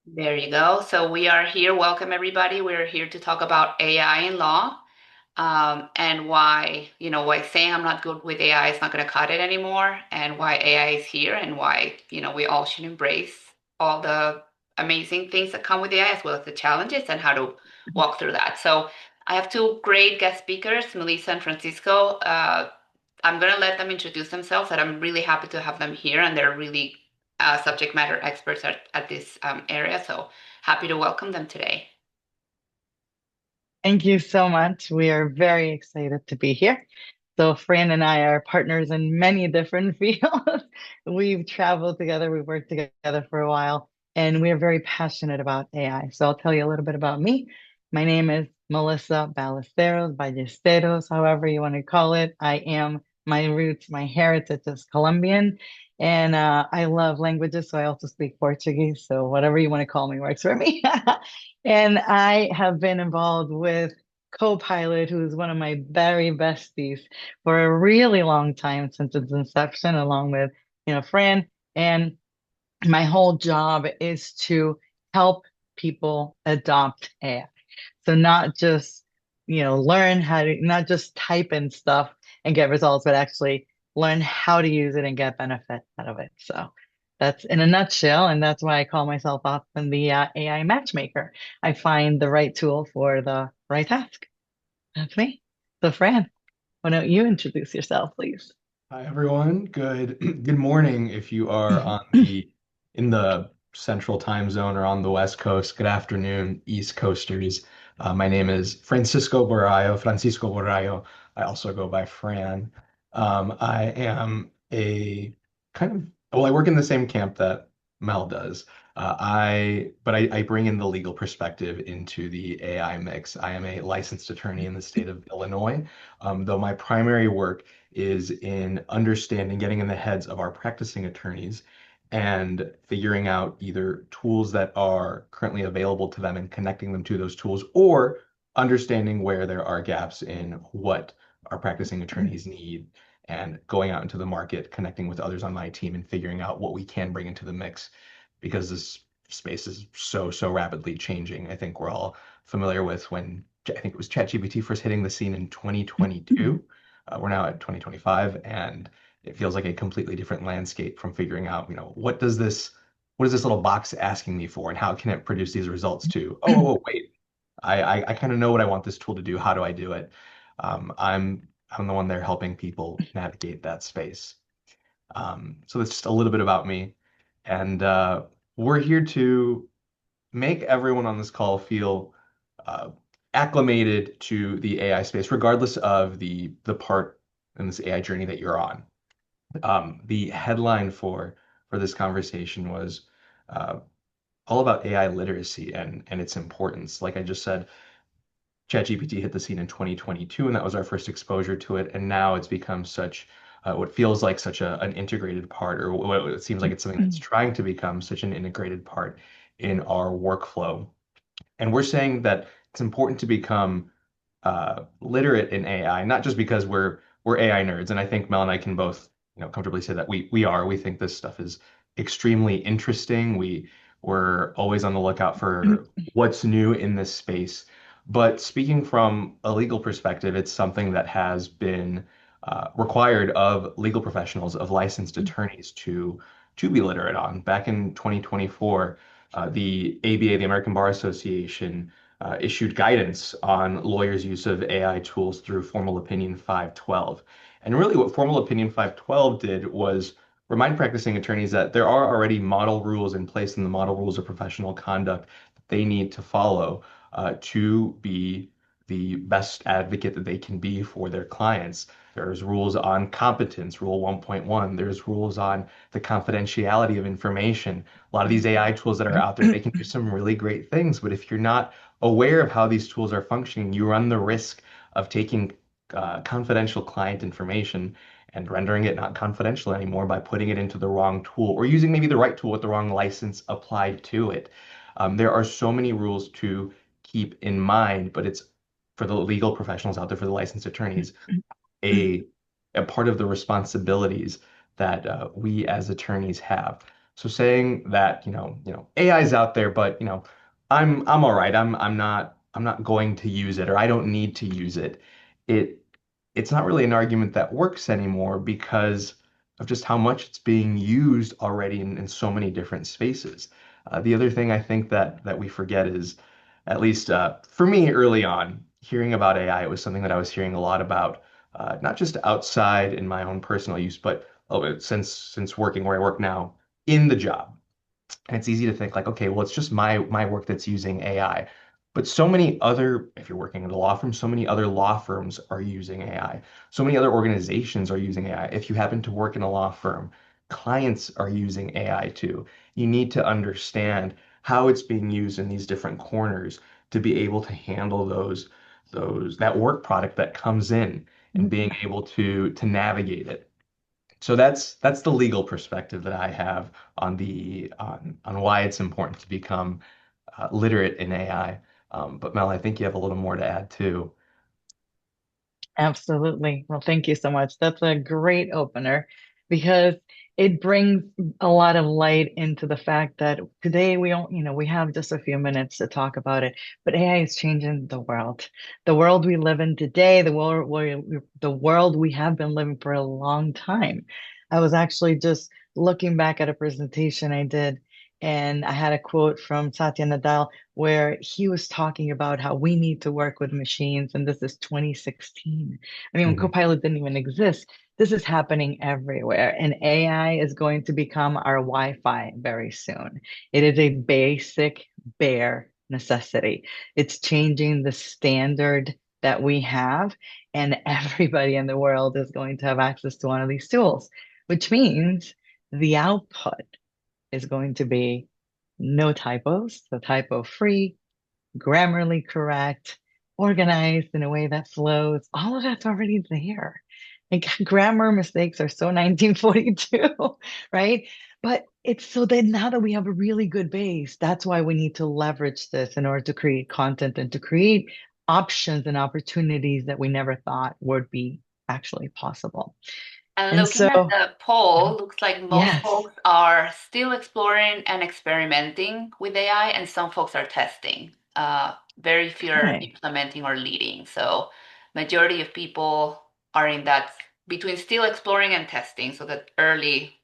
There you go. So we are here. Welcome, everybody. We're here to talk about AI in law, and why, why saying I'm not good with AI is not going to cut it anymore, and why AI is here, and why, we all should embrace all the amazing things that come with AI, as well as the challenges, and how to walk through that. So I have two great guest speakers, Melissa and Francisco. I'm going to let them introduce themselves, and I'm really happy to have them here, and they're really subject matter experts at this area. So happy to welcome them today. Thank you so much. We are very excited to be here. So, Fran and I are partners in many different fields. We've traveled together, we've worked together for a while, and we are very passionate about AI. So, I'll tell you a little bit about me. My name is Melissa Ballesteros, however you want to call it. My roots, my heritage is Colombian, and I love languages, so I also speak Portuguese. So, whatever you want to call me works for me. And I have been involved with Copilot, who's one of my very besties for a really long time since its inception, along with, Fran. And my whole job is to help people adopt AI. So not just, learn how to, not just type in stuff and get results, but actually learn how to use it and get benefit out of it. So that's in a nutshell. And that's why I call myself often the AI matchmaker. I find the right tool for the right task. That's me. So Fran, why don't you introduce yourself, please? Hi everyone. Good good morning if you are in the central time zone or on the West Coast. Good afternoon, East Coasters. My name is Francisco Borrayo. I also go by Fran. I am a kind of I work in the same camp that Mel does. I bring in the legal perspective into the AI mix. I am a licensed attorney in the state of Illinois, though my primary work is in understanding, getting in the heads of our practicing attorneys and figuring out either tools that are currently available to them and connecting them to those tools, or understanding where there are gaps in what our practicing attorneys need and going out into the market, connecting with others on my team and figuring out what we can bring into the mix because this space is so rapidly changing. I think we're all familiar with when I think it was ChatGPT first hitting the scene in 2022. We're now at 2025, and it feels like a completely different landscape from figuring out, what is this little box asking me for, and how can it produce these results to, wait, I kind of know what I want this tool to do. How do I do it? I'm the one there helping people navigate that space. So that's just a little bit about me, and we're here to make everyone on this call feel uh, acclimated to the AI space, regardless of the part in this AI journey that you're on. The headline for this conversation was uh, all about AI literacy and its importance. Like I just said, ChatGPT hit the scene in 2022, and that was our first exposure to it. And now it's become such what feels like such an integrated part, or what it seems like it's something that's trying to become such an integrated part in our workflow. And we're saying that it's important to become literate in AI, not just because we're AI nerds. And I think Mel and I can both, comfortably say that we are. We think this stuff is extremely interesting. We're always on the lookout for what's new in this space. But speaking from a legal perspective, it's something that has been required of legal professionals, of licensed attorneys to be literate on. Back in 2024, the ABA, the American Bar Association, issued guidance on lawyers' use of AI tools through Formal Opinion 512. And really, what Formal Opinion 512 did was remind practicing attorneys that there are already model rules in place, and the model rules of professional conduct that they need to follow to be the best advocate that they can be for their clients. There's rules on competence, Rule 1.1. There's rules on the confidentiality of information. A lot of these AI tools that are out there, they can do some really great things, but if you're not aware of how these tools are functioning, you run the risk of taking confidential client information and rendering it not confidential anymore by putting it into the wrong tool or using maybe the right tool with the wrong license applied to it. There are so many rules to keep in mind, but it's for the legal professionals out there, for the licensed attorneys, a, a part of the responsibilities that we as attorneys have. So saying that, AI is out there, but I'm all right. I'm not going to use it or I don't need to use it. It it's not really an argument that works anymore because of just how much it's being used already in so many different spaces. The other thing I think that we forget is, at least for me early on, hearing about AI, it was something that I was hearing a lot about, not just outside in my own personal use, but since working where I work now in the job. And it's easy to think like, okay, well, it's just my work that's using AI. But so many other, if you're working at a law firm, so many other law firms are using AI. So many other organizations are using AI. If you happen to work in a law firm, clients are using AI too. You need to understand how it's being used in these different corners to be able to handle that work product that comes in and being able to navigate it. So that's the legal perspective that I have on why it's important to become literate in AI. But Mel, I think you have a little more to add too. Absolutely. Well, thank you so much. That's a great opener because it brings a lot of light into the fact that today we don't, we have just a few minutes to talk about it, but AI is changing the world. The world we live in today, the world we have been living for a long time. I was actually just looking back at a presentation I did, and I had a quote from Satya Nadella where he was talking about how we need to work with machines. And this is 2016. I mean, when Mhm. Copilot didn't even exist, this is happening everywhere. And AI is going to become our Wi-Fi very soon. It is a basic, bare necessity. It's changing the standard that we have, and everybody in the world is going to have access to one of these tools, which means the output is going to be no typos, so typo free, grammarly correct, organized in a way that flows. All of that's already there. Like grammar mistakes are so 1942, right? But it's so that now that we have a really good base, that's why we need to leverage this in order to create content and to create options and opportunities that we never thought would be actually possible. And And looking so, at the poll, looks like most yes, folks are still exploring and experimenting with AI, and some folks are testing. Very few are okay, implementing or leading. So, majority of people are in that between still exploring and testing. So that early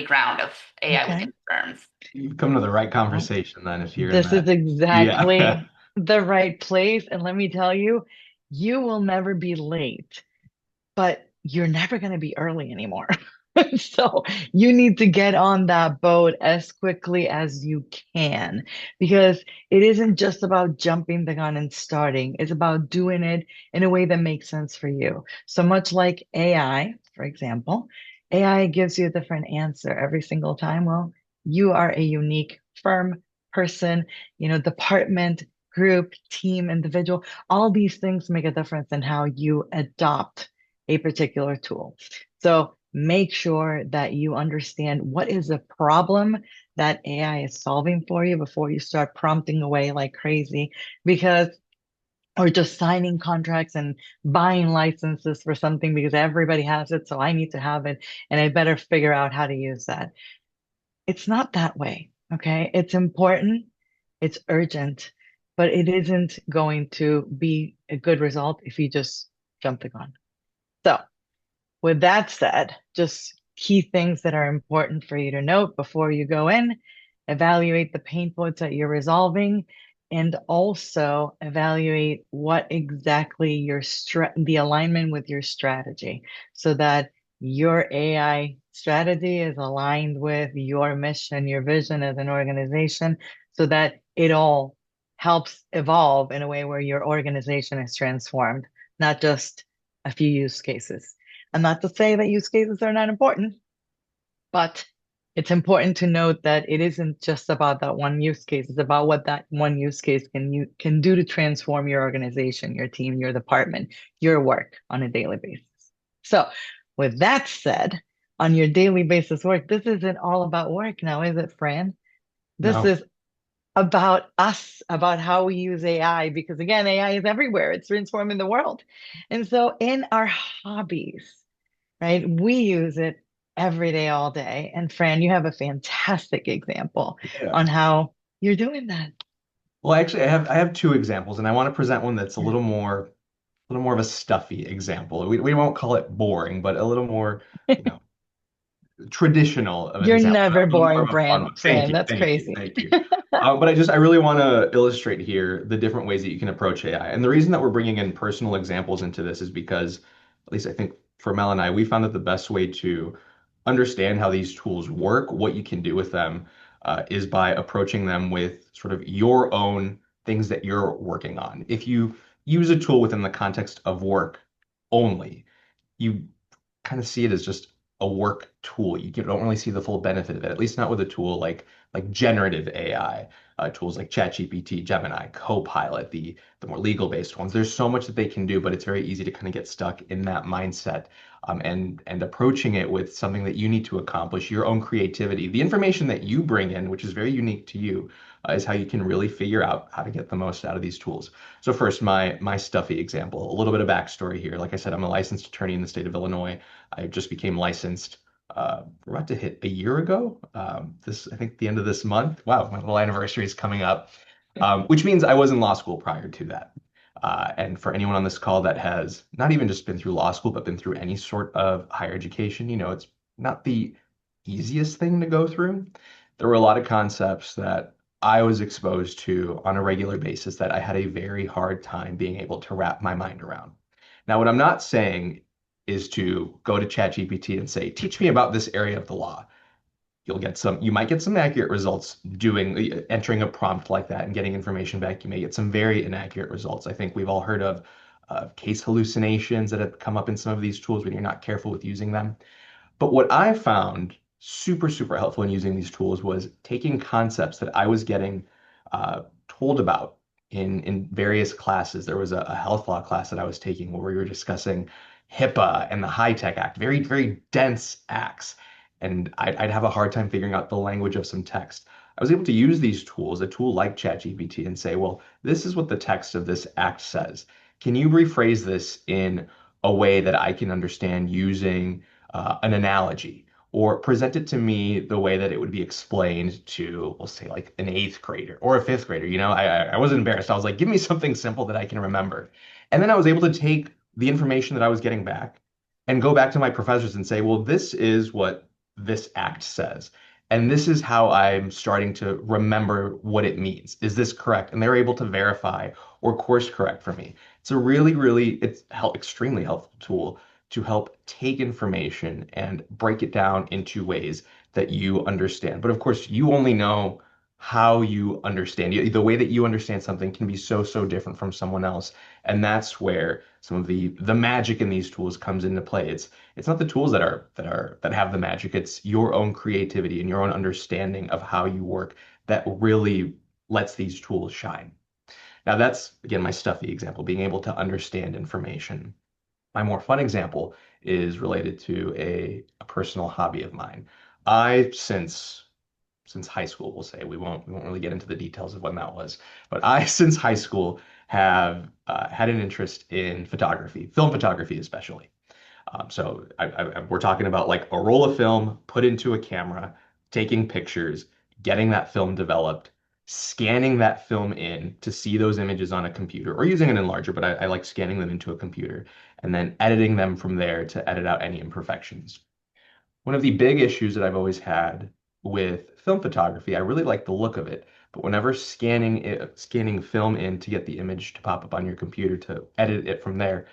ground of AI okay. within firms. You've come to the right Well, conversation then if you're in this is that. Yeah. exactly the right place. And let me tell you, you will never be late, but you're never going to be early anymore. So you need to get on that boat as quickly as you can because it isn't just about jumping the gun and starting. It's about doing it in a way that makes sense for you. So much like AI, for example, AI gives you a different answer every single time. Well, you are a unique firm, person, department, group, team, individual. All these things make a difference in how you adopt a particular tool. So make sure that you understand what is the problem that AI is solving for you before you start prompting away like crazy, because or just signing contracts and buying licenses for something because everybody has it, so I need to have it and I better figure out how to use that. It's not that way, okay? It's important, it's urgent, but it isn't going to be a good result if you just jump the gun. So with that said, just key things that are important for you to note before you go in, evaluate the pain points that you're resolving, and also evaluate what exactly the alignment with your strategy so that your AI strategy is aligned with your mission, your vision as an organization, so that it all helps evolve in a way where your organization is transformed, not just a few use cases. And not to say that use cases are not important, but it's important to note that it isn't just about that one use case. It's about what that one use case can do to transform your organization, your team, your department, your work on a daily basis. So, with that said, on your daily basis work, this isn't all about work now, is it, Fran? This No. is about us, about how we use AI, because again, AI is everywhere. It's transforming the world. And so in our hobbies, right? We use it every day, all day. And Fran, you have a fantastic example Yeah. on how you're doing that. Well, actually, I have two examples, and I want to present one that's Yeah. a little more of a stuffy example. We won't call it boring, but a little more, you know, traditional of an You're example. never A little more boring, of a fun one. Thank Fran. you, That's thank you, crazy. thank you. But I really want to illustrate here the different ways that you can approach AI. And the reason that we're bringing in personal examples into this is because, at least I think for Mel and I, we found that the best way to understand how these tools work, what you can do with them, is by approaching them with sort of your own things that you're working on. If you use a tool within the context of work only, you kind of see it as just a work tool. You don't really see the full benefit of it, at least not with a tool like generative AI, tools like ChatGPT, Gemini, Copilot, the more legal-based ones. There's so much that they can do, but it's very easy to kind of get stuck in that mindset. And approaching it with something that you need to accomplish, your own creativity, the information that you bring in, which is very unique to you, is how you can really figure out how to get the most out of these tools. So first, my stuffy example, a little bit of backstory here. Like I said, I'm a licensed attorney in the state of Illinois. I just became licensed. We're about to hit a year ago. I think the end of this month. Wow, my little anniversary is coming up, which means I was in law school prior to that. And for anyone on this call that has not even just been through law school, but been through any sort of higher education, it's not the easiest thing to go through. There were a lot of concepts that I was exposed to on a regular basis that I had a very hard time being able to wrap my mind around. Now, what I'm not saying is to go to ChatGPT and say, teach me about this area of the law. You might get some accurate results entering a prompt like that and getting information back. You may get some very inaccurate results. I think we've all heard of case hallucinations that have come up in some of these tools when you're not careful with using them. But what I found super, super helpful in using these tools was taking concepts that I was getting told about in various classes. There was a health law class that I was taking where we were discussing HIPAA and the HITECH Act, very, very dense acts. And I'd have a hard time figuring out the language of some text. I was able to use these tools, a tool like ChatGPT, and say, well, this is what the text of this act says. Can you rephrase this in a way that I can understand using an analogy, or present it to me the way that it would be explained to, we'll say, like an eighth grader or a fifth grader. I wasn't embarrassed. I was like, give me something simple that I can remember. And then I was able to take the information that I was getting back and go back to my professors and say, well, this is what this act says. And this is how I'm starting to remember what it means. Is this correct? And they're able to verify or course correct for me. It's a really, really, extremely helpful tool to help take information and break it down into ways that you understand. But of course, you only know how you understand. The way that you understand something can be so, so different from someone else. And that's where some of the magic in these tools comes into play. It's not the tools that have the magic. It's your own creativity and your own understanding of how you work that really lets these tools shine. Now that's again my stuffy example, being able to understand information. My more fun example is related to a personal hobby of mine. I since high school, we'll say we won't really get into the details of when that was, but I since high school have had an interest in photography, film photography especially. We're talking about like a roll of film put into a camera, taking pictures, getting that film developed, scanning that film in to see those images on a computer or using an enlarger, but I like scanning them into a computer and then editing them from there to edit out any imperfections. One of the big issues that I've always had with film photography, I really like the look of it, but whenever scanning film in to get the image to pop up on your computer to edit it from there,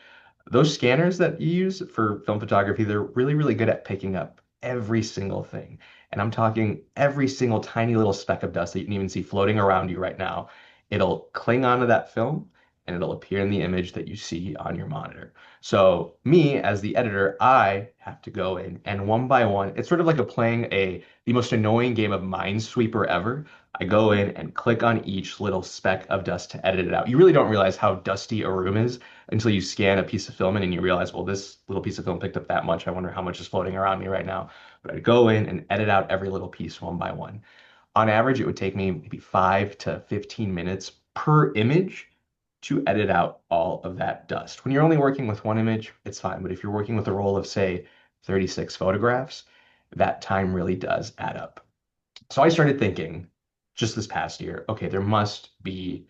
those scanners that you use for film photography, they're really, really good at picking up every single thing. And I'm talking every single tiny little speck of dust that you can even see floating around you right now. It'll cling onto that film and it'll appear in the image that you see on your monitor. So me as the editor, I have to go in and one by one, it's sort of like playing the most annoying game of Minesweeper ever. I go in and click on each little speck of dust to edit it out. You really don't realize how dusty a room is until you scan a piece of film in and you realize, well, this little piece of film picked up that much. I wonder how much is floating around me right now. But I'd go in and edit out every little piece one by one. On average, it would take me maybe 5 to 15 minutes per image to edit out all of that dust. When you're only working with one image, it's fine. But if you're working with a roll of, say, 36 photographs, that time really does add up. So I started thinking just this past year, okay, there must be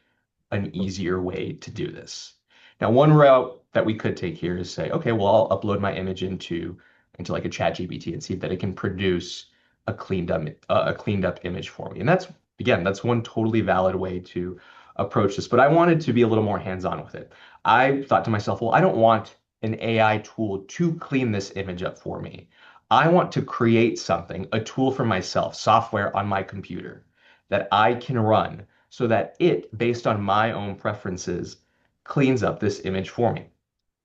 an easier way to do this. Now, one route that we could take here is say, okay, well, I'll upload my image into like a chat GPT and see that it can produce a cleaned up image for me. And that's again, that's one totally valid way to approach this. But I wanted to be a little more hands-on with it. I thought to myself, well, I don't want an AI tool to clean this image up for me. I want to create something, a tool for myself, software on my computer that I can run so that it, based on my own preferences, cleans up this image for me.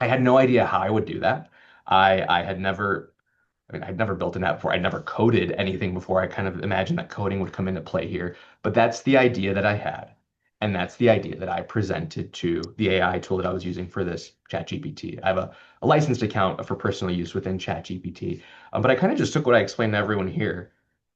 I had no idea how I would do that. I had never, I mean, I'd never built an app before. I'd never coded anything before. I kind of imagined that coding would come into play here. But that's the idea that I had. And that's the idea that I presented to the AI tool that I was using for this ChatGPT. I have a licensed account for personal use within ChatGPT. But I kind of just took what I explained to everyone here.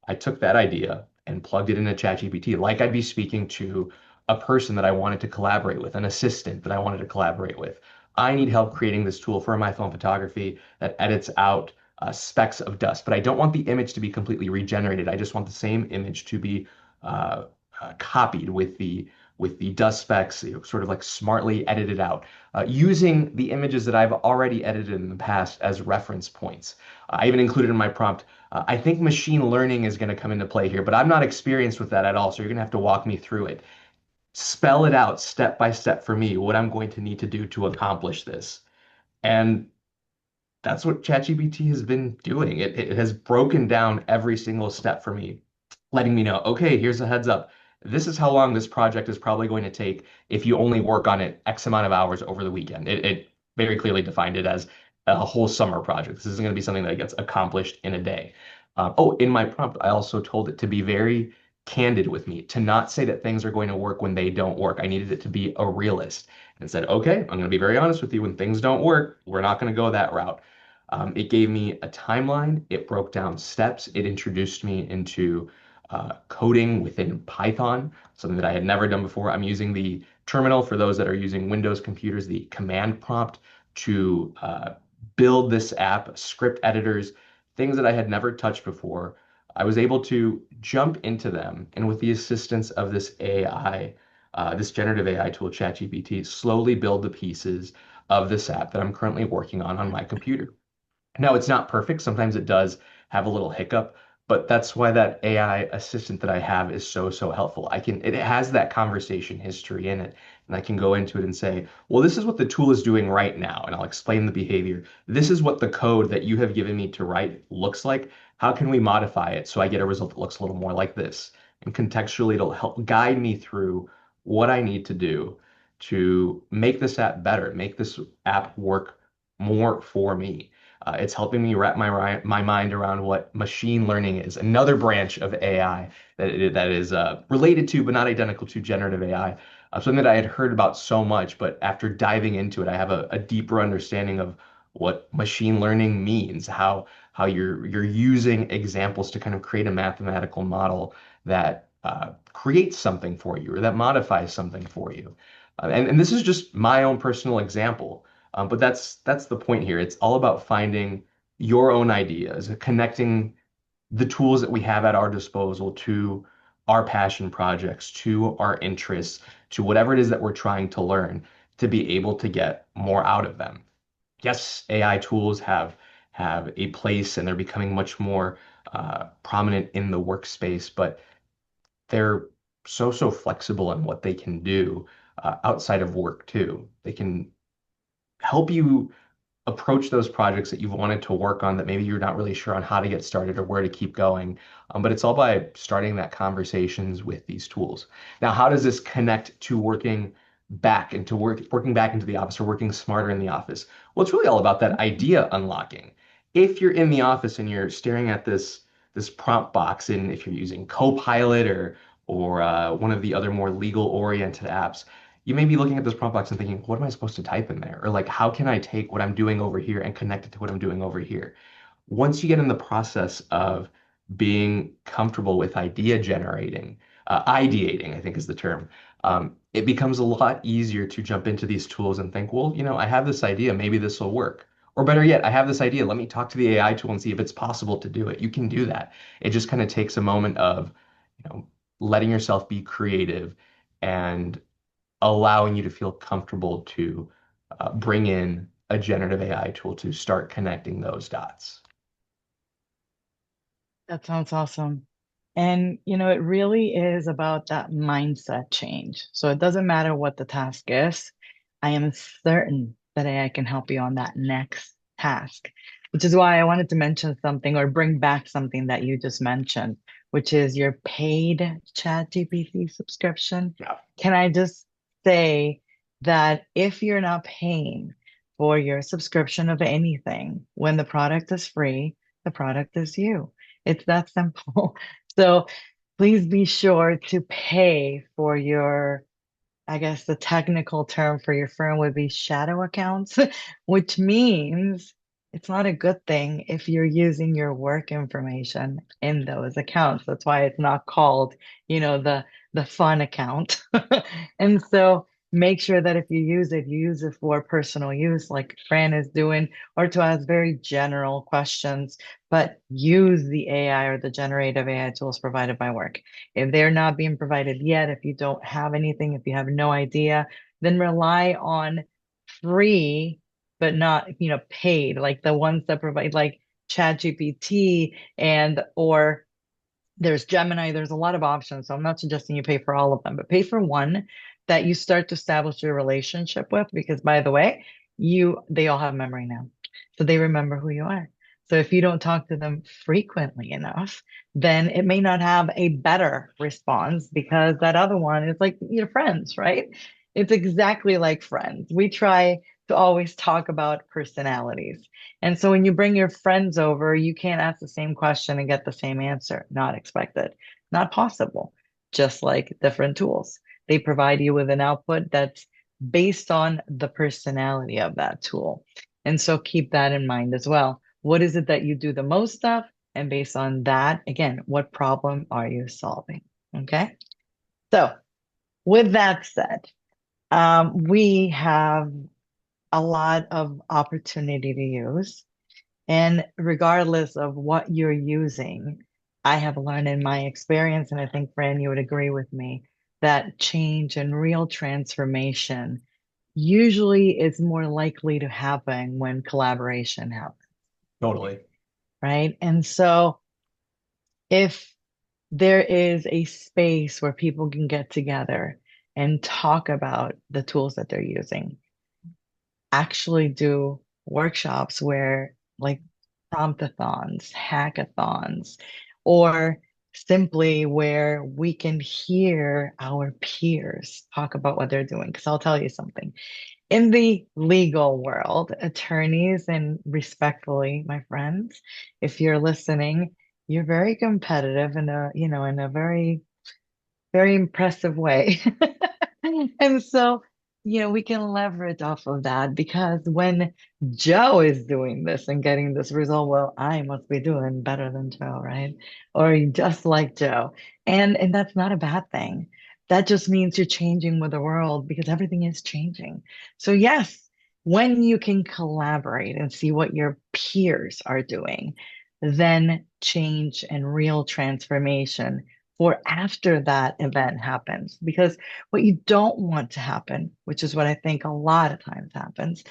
I took that idea and plugged it into ChatGPT like I'd be speaking to a person that I wanted to collaborate with, an assistant that I wanted to collaborate with. I need help creating this tool for my phone photography that edits out specks of dust, but I don't want the image to be completely regenerated. I just want the same image to be uh, copied with the dust specks, sort of like smartly edited out, using the images that I've already edited in the past as reference points. I even included in my prompt. I think machine learning is going to come into play here, but I'm not experienced with that at all, so you're going to have to walk me through it. Spell it out step by step for me, what I'm going to need to do to accomplish this. And that's what ChatGPT has been doing. It has broken down every single step for me, letting me know, okay, here's a heads up. This is how long this project is probably going to take if you only work on it X amount of hours over the weekend. It very clearly defined it as a whole summer project. This isn't going to be something that gets accomplished in a day. In my prompt, I also told it to be very candid with me, to not say that things are going to work when they don't work. I needed it to be a realist and said, okay, I'm going to be very honest with you. When things don't work, we're not going to go that route. It gave me a timeline. It broke down steps. It introduced me into coding within Python, something that I had never done before. I'm using the terminal for those that are using Windows computers, the command prompt to build this app, script editors, things that I had never touched before. I was able to jump into them and with the assistance of this AI, this generative AI tool, ChatGPT, slowly build the pieces of this app that I'm currently working on my computer. Now, it's not perfect. Sometimes it does have a little hiccup, but that's why that AI assistant that I have is so helpful. It has that conversation history in it, and I can go into it and say, well, this is what the tool is doing right now, and I'll explain the behavior. This is what the code that you have given me to write looks like. How can we modify it so I get a result that looks a little more like this? And contextually, it'll help guide me through what I need to do to make this app better, make this app work more for me. It's helping me wrap my mind around what machine learning is, another branch of AI that is related to but not identical to generative AI. Something that I had heard about so much, but after diving into it, I have a deeper understanding of what machine learning means, how you're using examples to kind of create a mathematical model that creates something for you or that modifies something for you. And this is just my own personal example. But that's the point here. It's all about finding your own ideas, connecting the tools that we have at our disposal to our passion projects, to our interests, to whatever it is that we're trying to learn, to be able to get more out of them. Yes, AI tools have a place and they're becoming much more prominent in the workspace, but they're so flexible in what they can do outside of work too. They can help you approach those projects that you've wanted to work on that maybe you're not really sure on how to get started or where to keep going. But it's all by starting that conversations with these tools. Now, how does this connect to working back into the office or working smarter in the office? Well, it's really all about that idea unlocking. If you're in the office and you're staring at this prompt box, and if you're using Copilot or one of the other more legal oriented apps, you may be looking at this prompt box and thinking, what am I supposed to type in there? Or like, how can I take what I'm doing over here and connect it to what I'm doing over here? Once you get in the process of being comfortable with idea generating, ideating, I think is the term, it becomes a lot easier to jump into these tools and think, well, I have this idea, maybe this will work. Or better yet, I have this idea. Let me talk to the AI tool and see if it's possible to do it. You can do that. It just kind of takes a moment of, letting yourself be creative and allowing you to feel comfortable to bring in a generative AI tool to start connecting those dots. That sounds awesome. And, it really is about that mindset change. So it doesn't matter what the task is. I am certain that AI can help you on that next task, which is why I wanted to mention something or bring back something that you just mentioned, which is your paid ChatGPT subscription. Yeah. Can I just say that if you're not paying for your subscription of anything, when the product is free, the product is you. It's that simple. So please be sure to pay for your, I guess the technical term for your firm would be shadow accounts, which means it's not a good thing if you're using your work information in those accounts. That's why it's not called, the fun account. And so make sure that if you use it for personal use, like Fran is doing, or to ask very general questions, but use the AI or the generative AI tools provided by work. If they're not being provided yet, if you don't have anything, if you have no idea, then rely on free, but not, paid, like the ones that provide like ChatGPT and or there's Gemini, there's a lot of options. So I'm not suggesting you pay for all of them, but pay for one that you start to establish your relationship with, because by the way, they all have memory now. So they remember who you are. So if you don't talk to them frequently enough, then it may not have a better response because that other one is like your friends, right? It's exactly like friends. We try to always talk about personalities. And so when you bring your friends over, you can't ask the same question and get the same answer. Not expected, not possible. Just like different tools, they provide you with an output that's based on the personality of that tool. And so keep that in mind as well. What is it that you do the most of? And based on that, again, what problem are you solving? Okay. So with that said, we have a lot of opportunity to use. And regardless of what you're using, I have learned in my experience, and I think, Fran, you would agree with me, that change and real transformation usually is more likely to happen when collaboration happens, Totally. right? And so if there is a space where people can get together and talk about the tools that they're using, actually do workshops where like promptathons, hackathons, or simply where we can hear our peers talk about what they're doing. Because I'll tell you something. In the legal world, attorneys, and respectfully, my friends, if you're listening, you're very competitive in a very very impressive way. And so, we can leverage off of that because when Joe is doing this and getting this result, well, I must be doing better than Joe, right? Or just like Joe. And that's not a bad thing. That just means you're changing with the world because everything is changing. So yes, when you can collaborate and see what your peers are doing, then change and real transformation for after that event happens. Because what you don't want to happen, which is what I think a lot of times happens,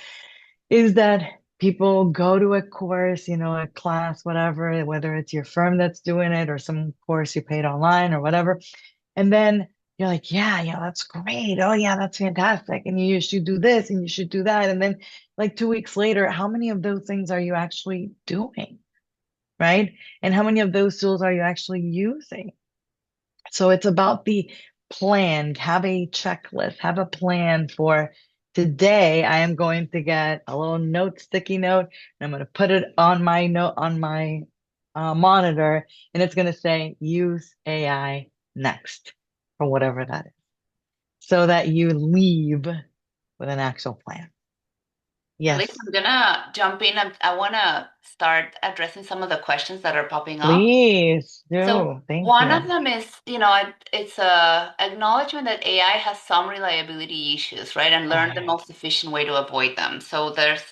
is that people go to a course, a class, whatever, whether it's your firm that's doing it or some course you paid online or whatever. And then you're like, yeah, yeah, that's great. Oh, yeah, that's fantastic. And you should do this and you should do that. And then, like 2 weeks later, how many of those things are you actually doing? Right? And how many of those tools are you actually using? So it's about the plan, have a checklist, have a plan for today. I am going to get a little sticky note, and I'm going to put it on my note on my monitor, and it's going to say use AI next or whatever that is, so that you leave with an actual plan. Elise, Yes, I'm gonna jump in and I wanna start addressing some of the questions that are popping up. please So do. Thank one of you. them is, it's a acknowledgement that AI has some reliability issues, right? And learn the Okay. most efficient way to avoid them. So there's,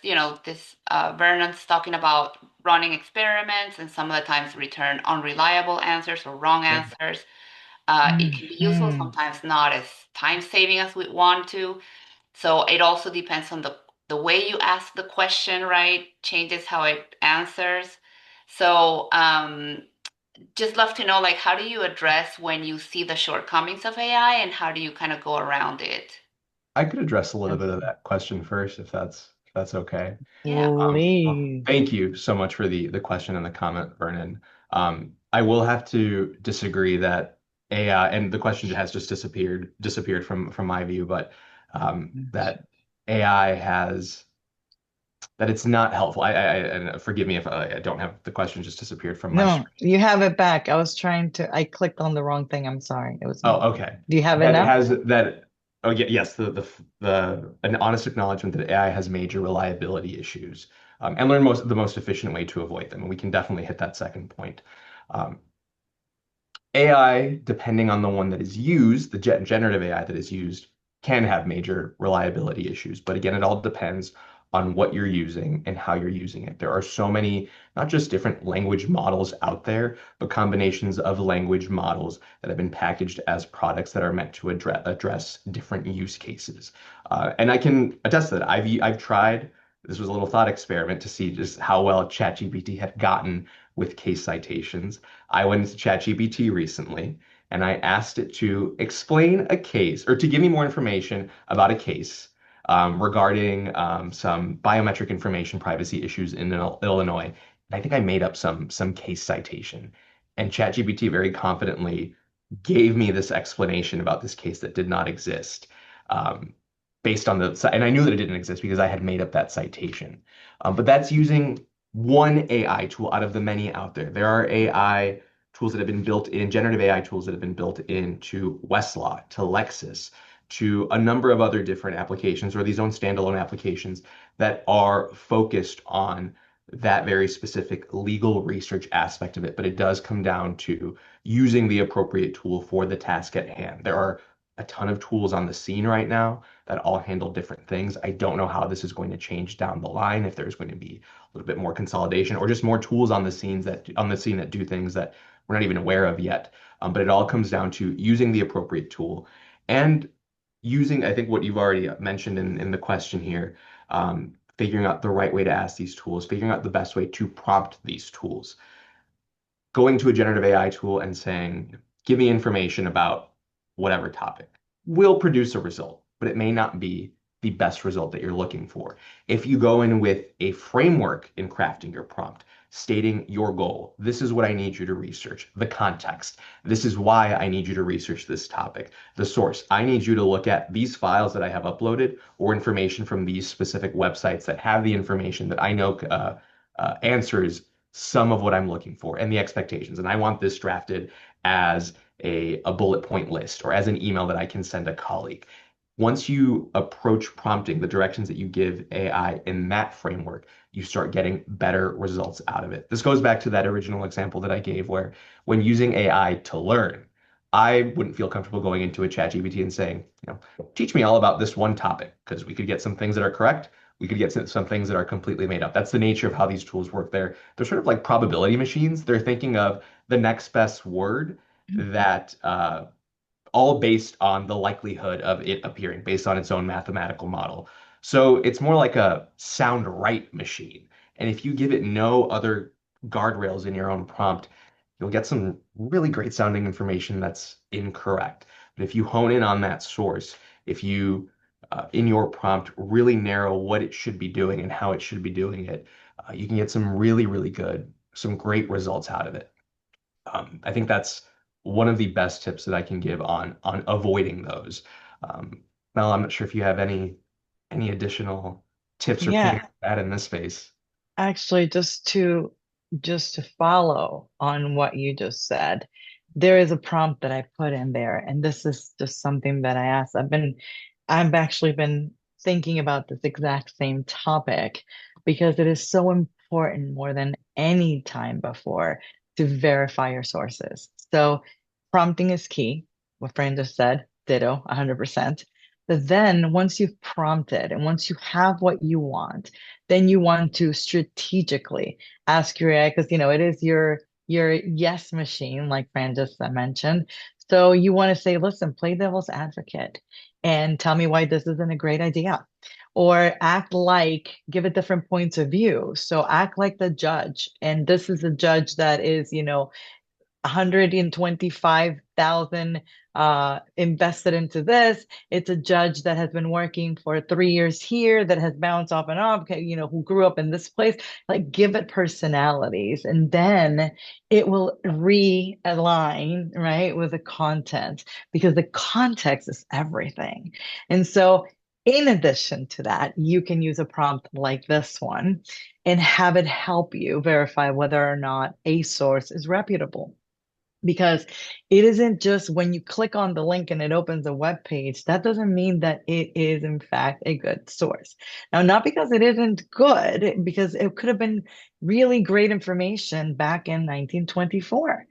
this Vernon's talking about running experiments and some of the times return unreliable answers or wrong answers. It can be useful, Hmm. sometimes not as time saving as we want to. So it also depends on the way you ask the question, right? Changes how it answers. So just love to know, like, how do you address when you see the shortcomings of AI and how do you kind of go around it? I could address a little bit of Absolutely. that question first, if that's okay. Yeah. Well, Please. thank you so much for the question and the comment, Vernon. I will have to disagree that AI and the question has just disappeared from my view, but that AI has that it's not helpful. And forgive me if I don't have the question just disappeared from my No, screen. you have it back. I clicked on the wrong thing. I'm sorry. It was me. Oh, okay. Do you have it That now? has that. Oh, yeah, yes. The an honest acknowledgement that AI has major reliability issues, and learn the most efficient way to avoid them. And we can definitely hit that second point. Um, AI, depending on the one that is used, the generative AI that is used, can have major reliability issues. But again, it all depends on what you're using and how you're using it. There are so many, not just different language models out there, but combinations of language models that have been packaged as products that are meant to address different use cases. And I can attest to that. I've tried. This was a little thought experiment to see just how well ChatGPT had gotten with case citations. I went into ChatGPT recently and I asked it to explain a case or to give me more information about a case regarding some biometric information privacy issues in Illinois. And I think I made up some case citation. And ChatGPT very confidently gave me this explanation about this case that did not exist. Um, Based on and I knew that it didn't exist because I had made up that citation. But that's using one AI tool out of the many out there. There are AI tools that have been built in, generative AI tools that have been built into Westlaw, to Lexis, to a number of other different applications or these own standalone applications that are focused on that very specific legal research aspect of it. But it does come down to using the appropriate tool for the task at hand. There are a ton of tools on the scene right now that all handle different things. I don't know how this is going to change down the line, if there's going to be a little bit more consolidation or just more tools on the scene that do things that we're not even aware of yet. But it all comes down to using the appropriate tool and using, I think, what you've already mentioned in the question here, figuring out the right way to ask these tools, figuring out the best way to prompt these tools, going to a generative AI tool and saying, give me information about whatever topic will produce a result, but it may not be the best result that you're looking for. If you go in with a framework in crafting your prompt, stating your goal, this is what I need you to research, the context, this is why I need you to research this topic, the source, I need you to look at these files that I have uploaded or information from these specific websites that have the information that I know answers some of what I'm looking for and the expectations. And I want this drafted as a bullet point list or as an email that I can send a colleague. Once you approach prompting the directions that you give AI in that framework, you start getting better results out of it. This goes back to that original example that I gave where when using AI to learn, I wouldn't feel comfortable going into a chat GPT and saying, teach me all about this one topic, because we could get some things that are correct. We could get some things that are completely made up. That's the nature of how these tools work. They're sort of like probability machines. They're thinking of the next best word that all based on the likelihood of it appearing, based on its own mathematical model. So it's more like a sound right machine. And if you give it no other guardrails in your own prompt, you'll get some really great sounding information that's incorrect. But if you hone in on that source, if you in your prompt really narrow what it should be doing and how it should be doing it, you can get some really, really good, some great results out of it. I think that's one of the best tips that I can give on avoiding those. Mel, I'm not sure if you have any additional tips or pointers Yeah, to add in this space. actually, just to follow on what you just said, there is a prompt that I put in there, and this is just something that I asked. I've actually been thinking about this exact same topic because it is so important more than any time before to verify your sources. So prompting is key. What Fran just said, ditto, 100%. But then once you've prompted and once you have what you want, then you want to strategically ask your AI because it is your yes machine, like Fran just mentioned. So you want to say, listen, play devil's advocate and tell me why this isn't a great idea. Or act like, give it different points of view. So act like the judge. And this is a judge that is, 125,000 invested into this. It's a judge that has been working for 3 years here, that has bounced off and off, okay, who grew up in this place. Like, give it personalities, and then it will realign, right, with the content because the context is everything. And so, in addition to that, you can use a prompt like this one and have it help you verify whether or not a source is reputable, because it isn't just when you click on the link and it opens a web page, that doesn't mean that it is in fact a good source. Now, not because it isn't good, because it could have been really great information back in 1924,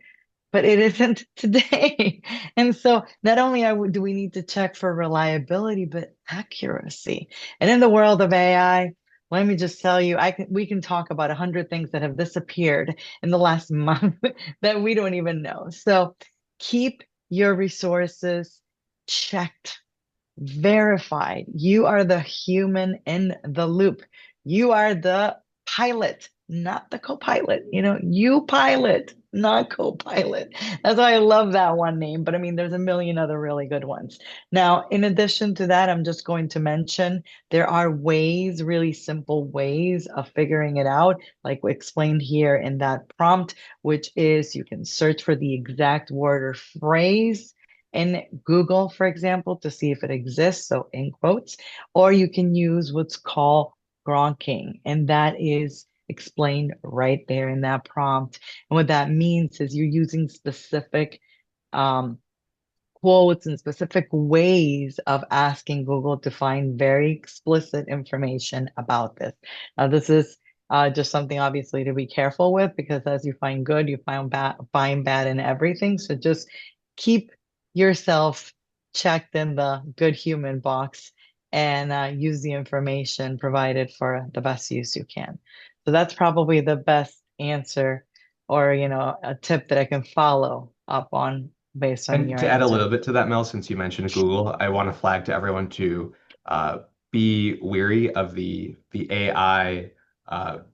but it isn't today. And so not only do we need to check for reliability, but accuracy. And in the world of AI, let me just tell you, we can talk about 100 things that have disappeared in the last month that we don't even know. So keep your resources checked, verified. You are the human in the loop. You are the pilot, not the co-pilot. You pilot, not co-pilot. That's why I love that one name. But I mean, there's a million other really good ones. Now, in addition to that, I'm just going to mention there are ways, really simple ways of figuring it out, like we explained here in that prompt, which is you can search for the exact word or phrase in Google, for example, to see if it exists, so in quotes, or you can use what's called gronking, and that is explained right there in that prompt. And what that means is you're using specific um, quotes and specific ways of asking Google to find very explicit information about this. Now, this is just something obviously to be careful with because as you find good, you find bad in everything. So just keep yourself checked in the good human box and use the information provided for the best use you can. So that's probably the best answer or, a tip that I can follow up on based on And your to add a answer. little bit to that, Mel, since you mentioned Google, I want to flag to everyone to uh, be weary of the AI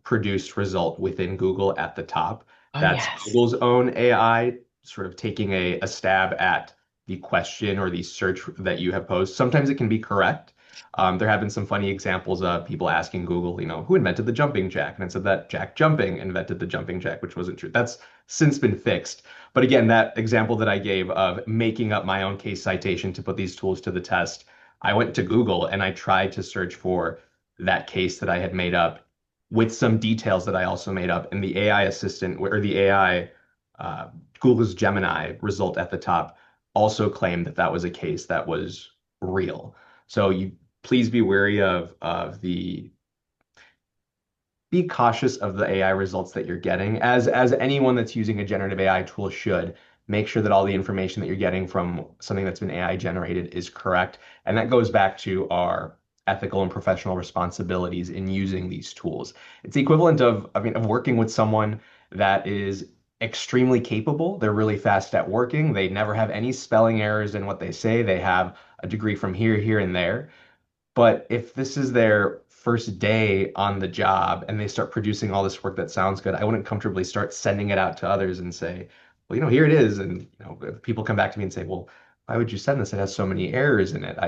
produced result within Google at the top. Oh, That's yes. Google's own AI sort of taking a stab at the question or the search that you have posed. Sometimes it can be correct. There have been some funny examples of people asking Google, who invented the jumping jack? And it said that Jack Jumping invented the jumping jack, which wasn't true. That's since been fixed. But again, that example that I gave of making up my own case citation to put these tools to the test, I went to Google and I tried to search for that case that I had made up with some details that I also made up. And the AI assistant or the AI, uh, Google's Gemini result at the top also claimed that that was a case that was real. So you please be wary of the be cautious of the AI results that you're getting, as anyone that's using a generative AI tool should. Make sure that all the information that you're getting from something that's been AI generated is correct. And that goes back to our ethical and professional responsibilities in using these tools. It's the equivalent of, I mean, of working with someone that is extremely capable. They're really fast at working. They never have any spelling errors in what they say. They have a degree from here, here, and there. But if this is their first day on the job and they start producing all this work that sounds good, I wouldn't comfortably start sending it out to others and say, well, here it is. And if people come back to me and say, well, why would you send this? It has so many errors in it.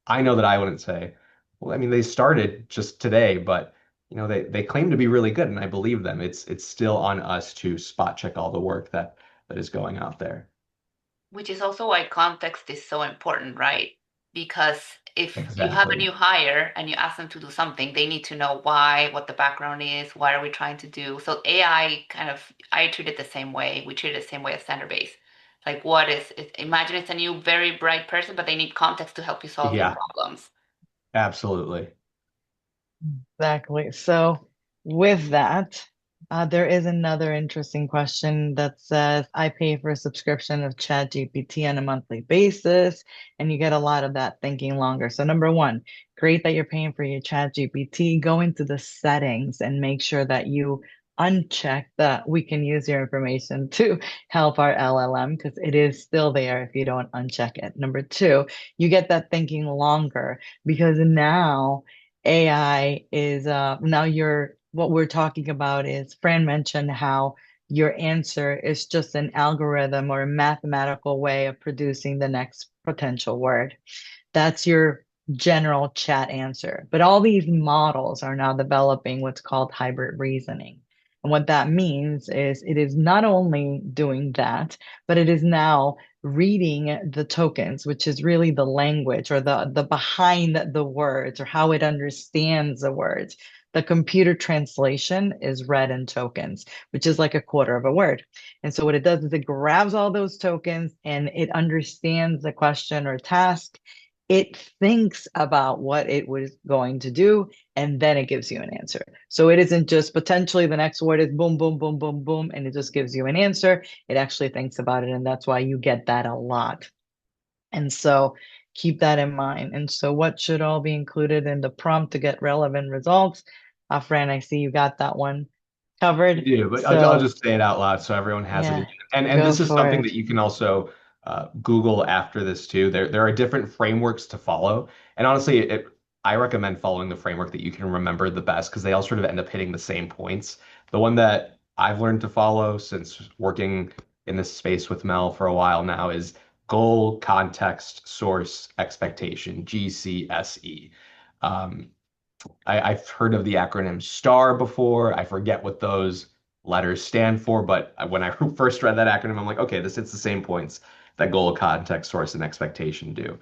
I know that I wouldn't say, well, I mean, they started just today, but they claim to be really good, and I believe them. It's still on us to spot check all the work that is going out there. Which is also why context is so important, right? Because if you have a Exactly. new hire and you ask them to do something, they need to know why, what the background is, what are we trying to do. So AI kind of, I treat it the same way. We treat it the same way as Centerbase. Like, imagine it's a new, very bright person, but they need context to help you solve your Yeah. problems. Absolutely. Exactly. So, with that, there is another interesting question that says, I pay for a subscription of ChatGPT on a monthly basis, and you get a lot of that thinking longer. So, number one, great that you're paying for your ChatGPT. Go into the settings and make sure that you uncheck that we can use your information to help our LLM because it is still there if you don't uncheck it. Number two, you get that thinking longer because now AI is now you're what we're talking about is Fran mentioned how your answer is just an algorithm or a mathematical way of producing the next potential word. That's your general chat answer. But all these models are now developing what's called hybrid reasoning. And what that means is it is not only doing that, but it is now reading the tokens, which is really the language or the behind the words or how it understands the words. The computer translation is read in tokens, which is like a quarter of a word. And so what it does is it grabs all those tokens and it understands the question or task. It thinks about what it was going to do, and then it gives you an answer. So it isn't just potentially the next word is boom, boom, boom, boom, boom, and it just gives you an answer. It actually thinks about it, and that's why you get that a lot. And so keep that in mind. And so what should all be included in the prompt to get relevant results? Fran, I see you got that one I covered. do, but I'll So just say it out loud so everyone has it yeah, again. And go this is for something it. that you can also Google after this too. There are different frameworks to follow, and honestly, I recommend following the framework that you can remember the best because they all sort of end up hitting the same points. The one that I've learned to follow since working in this space with Mel for a while now is goal, context, source, expectation, GCSE. I've heard of the acronym STAR before. I forget what those letters stand for, but when I first read that acronym, I'm like, okay, this hits the same points that goal, context, source, and expectation do.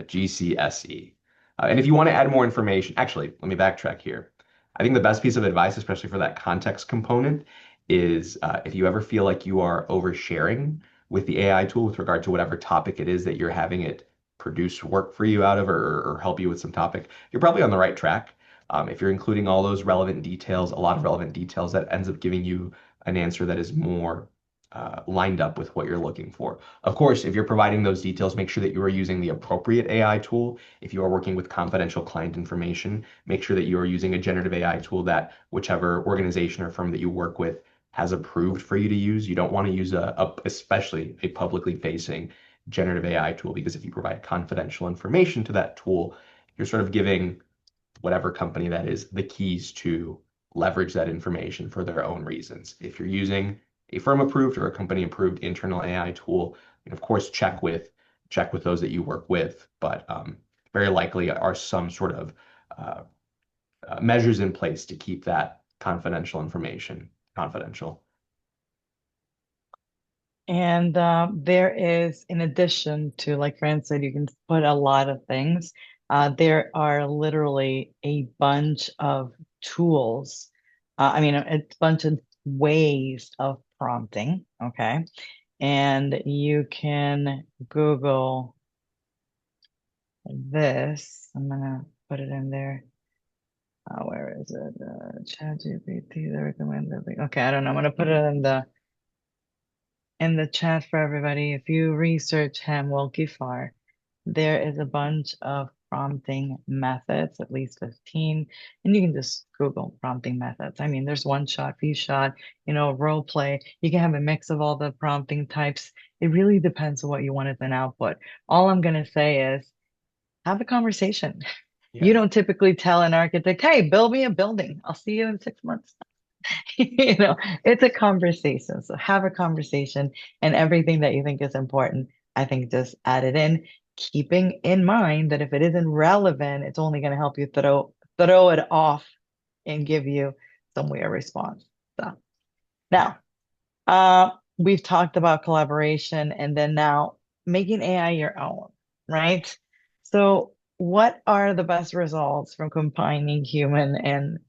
GCSE. And if you want to add more information, actually, let me backtrack here. I think the best piece of advice, especially for that context component, is if you ever feel like you are oversharing with the AI tool with regard to whatever topic it is that you're having it produce work for you out of or help you with some topic, you're probably on the right track. If you're including all those relevant details, a lot of relevant details, that ends up giving you an answer that is more lined up with what you're looking for. Of course, if you're providing those details, make sure that you are using the appropriate AI tool. If you are working with confidential client information, make sure that you are using a generative AI tool that whichever organization or firm that you work with has approved for you to use. You don't want to use especially a publicly facing generative AI tool, because if you provide confidential information to that tool, you're sort of giving whatever company that is the keys to leverage that information for their own reasons. If you're using a firm approved or a company approved internal AI tool, of course check with those that you work with, but very likely are some sort of uh, measures in place to keep that confidential information confidential. And there is, in addition to, like Fran said, you can put a lot of things. There are literally a bunch of tools. I mean, a bunch of ways of prompting. Okay. And you can Google this. I'm gonna put it in there. Where is it? ChatGPT, the recommended thing. Okay, I don't know. I'm gonna put it in the chat for everybody. If you research Ham Wilkie-Farr, there is a bunch of prompting methods, at least 15, and you can just Google prompting methods. I mean, there's one shot, few shot, role play. You can have a mix of all the prompting types. It really depends on what you want as an output. All I'm going to say is have a conversation. You Yeah. don't typically tell an architect, hey, build me a building. I'll see you in 6 months. It's a conversation. So have a conversation and everything that you think is important, I think just add it in, keeping in mind that if it isn't relevant, it's only going to help you throw it off and give you some weird response. So now, we've talked about collaboration and then now making AI your own, right? So what are the best results from combining humans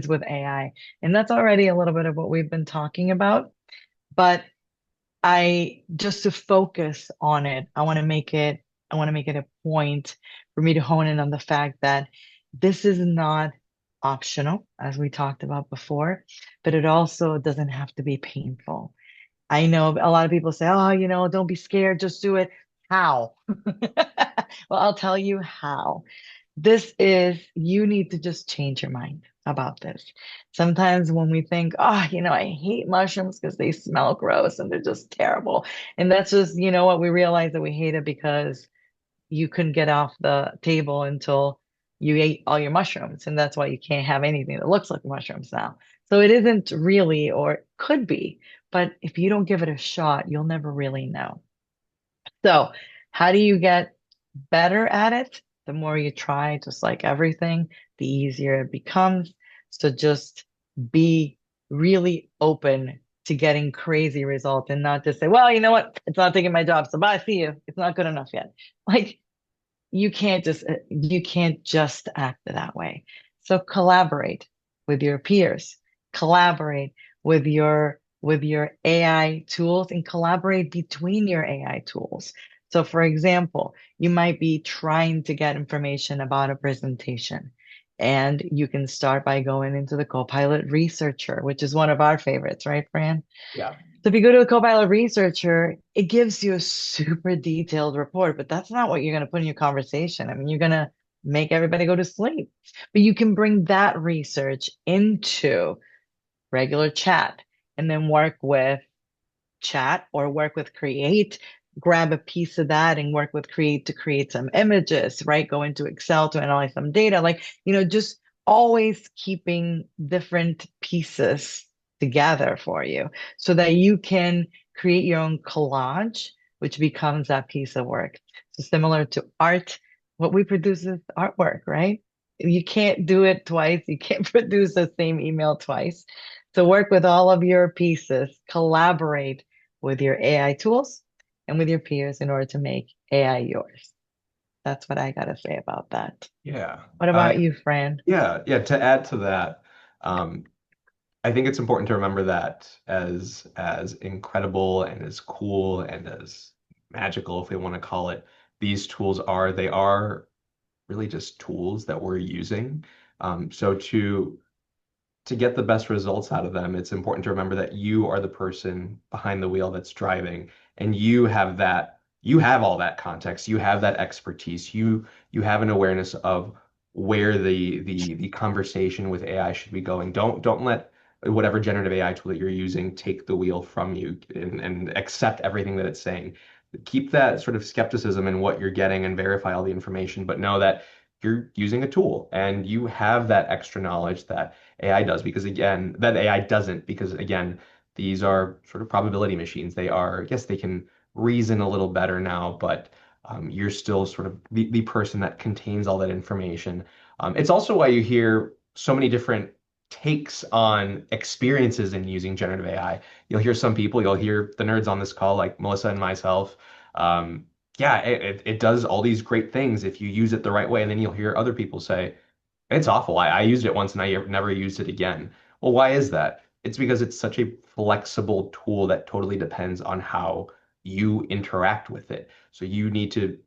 with AI? And that's already a little bit of what we've been talking about. But I just to focus on it, I want to make it I want to make it a point for me to hone in on the fact that this is not optional, as we talked about before, but it also doesn't have to be painful. I know a lot of people say, oh, don't be scared, just do it. How? Well, I'll tell you how. You need to just change your mind about this. Sometimes when we think, oh, I hate mushrooms because they smell gross and they're just terrible. And that's just, what we realize that we hate it because you couldn't get off the table until you ate all your mushrooms. And that's why you can't have anything that looks like mushrooms now. So it isn't really, or it could be, but if you don't give it a shot, you'll never really know. So, how do you get better at it? The more you try, just like everything, the easier it becomes. So, just be really open to getting crazy results and not just say, well, you know what? It's not taking my job. So, bye, see you. It's not good enough yet. Like, you can't just act that way. So collaborate with your peers, collaborate with your AI tools, and collaborate between your AI tools. So for example, you might be trying to get information about a presentation, and you can start by going into the Copilot Researcher, which is one of our favorites, right, Fran? Yeah. So if you go to a Copilot Researcher, it gives you a super detailed report, but that's not what you're going to put in your conversation. I mean, you're going to make everybody go to sleep. But you can bring that research into regular chat and then work with chat or work with Create, grab a piece of that and work with Create to create some images, right? Go into Excel to analyze some data. Like, just always keeping different pieces together for you so that you can create your own collage, which becomes that piece of work. So similar to art, what we produce is artwork, right? You can't do it twice. You can't produce the same email twice. So work with all of your pieces, collaborate with your AI tools and with your peers in order to make AI yours. That's what I got to say about that. Yeah. What about you, Fran? Yeah. To add to that, um, I think it's important to remember that as incredible and as cool and as magical, if we want to call it, these tools are, they are really just tools that we're using. So to get the best results out of them, it's important to remember that you are the person behind the wheel that's driving, and you have all that context, you have that expertise, you have an awareness of where the conversation with AI should be going. Don't let whatever generative AI tool that you're using take the wheel from you and accept everything that it's saying. Keep that sort of skepticism in what you're getting and verify all the information, but know that you're using a tool and you have that extra knowledge that AI does, because again, that AI doesn't, because again, these are sort of probability machines. They are, yes, they can reason a little better now, but you're still sort of the person that contains all that information. It's also why you hear so many different takes on experiences in using generative AI. You'll hear the nerds on this call, like Melissa and myself. Um, yeah, it does all these great things if you use it the right way. And then you'll hear other people say, it's awful. I used it once and I never used it again. Well, why is that? It's because it's such a flexible tool that totally depends on how you interact with it. So you need to